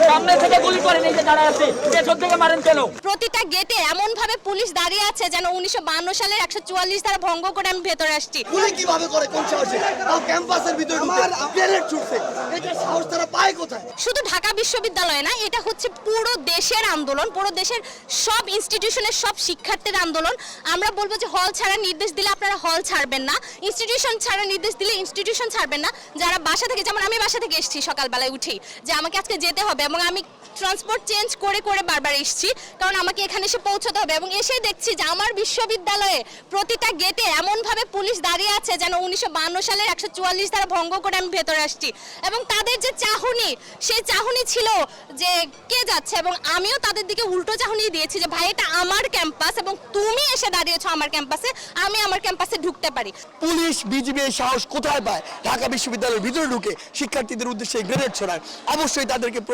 সামনে থেকে গুলি করেন, এই যে দাঁড়া আছে, পেছন থেকে মারেন কেন? প্রতিটা গেটে এমন ভাবে পুলিশ দাঁড়িয়ে আছে যেন 1952 সালের 144 ধারা ভঙ্গ করে আমি ভেতরে আসছি। গুলি কিভাবে করে, কোন সাহসে? তাও ক্যাম্পাসের ভিতরে গ্রেনেড ছুটছে, এটা সাহস তারা পায় কোথায়? শুধু ঢাকা বিশ্ববিদ্যালয়ে না, এটা হচ্ছে পুরো দেশের আন্দোলন, পুরো দেশের সব ইনস্টিটিউশনের সব শিক্ষার্থীর আন্দোলন। আমরা বলবো যে হল ছাড়ার নির্দেশ দিলে আপনারা হল ছাড়বেন না, ইনস্টিটিউশন ছাড়ার নির্দেশ দিলে ইনস্টিটিউশন ছাড়বেন না। যারা বাসা থেকে, যেমন আমি বাসা থেকে এসেছি সকালবেলায় উঠেই যে আমাকে আজকে যেতে হবে, এবং আমি ট্রান্সপোর্ট চেঞ্জ করে করে বারবার এসেছি, কারণ আমাকে এখানে এসে পৌঁছতে হবে। এবং এসেই দেখছি যে আমার বিশ্ববিদ্যালয়ে প্রতিটা গেটে এমনভাবে পুলিশ দাঁড়িয়ে আছে যেন 1952 সালের 144 ধারা ভঙ্গ করে আমি ভেতরে আসছি। এবং তাদের যে চাহনি, সেই চাহনি ছিল যে কে যাচ্ছে, এবং আমিও তাদের দিকে উল্টো চাহনি দিয়েছি যে ভাই এটা আমার ক্যাম্পাস এবং তুমি এসে দাঁড়িয়েছো আমার ক্যাম্পাসে, আমি আমার ক্যাম্পাসে ঢুকতে পারি। পুলিশ বিজিবি এই সাহস কোথায় পায় ঢাকা বিশ্ববিদ্যালয়ের ভিতরে ঢুকে শিক্ষার্থীদের উদ্দেশ্যে গ্রেনেড ছড়ায়? অবশ্যই তাদেরকে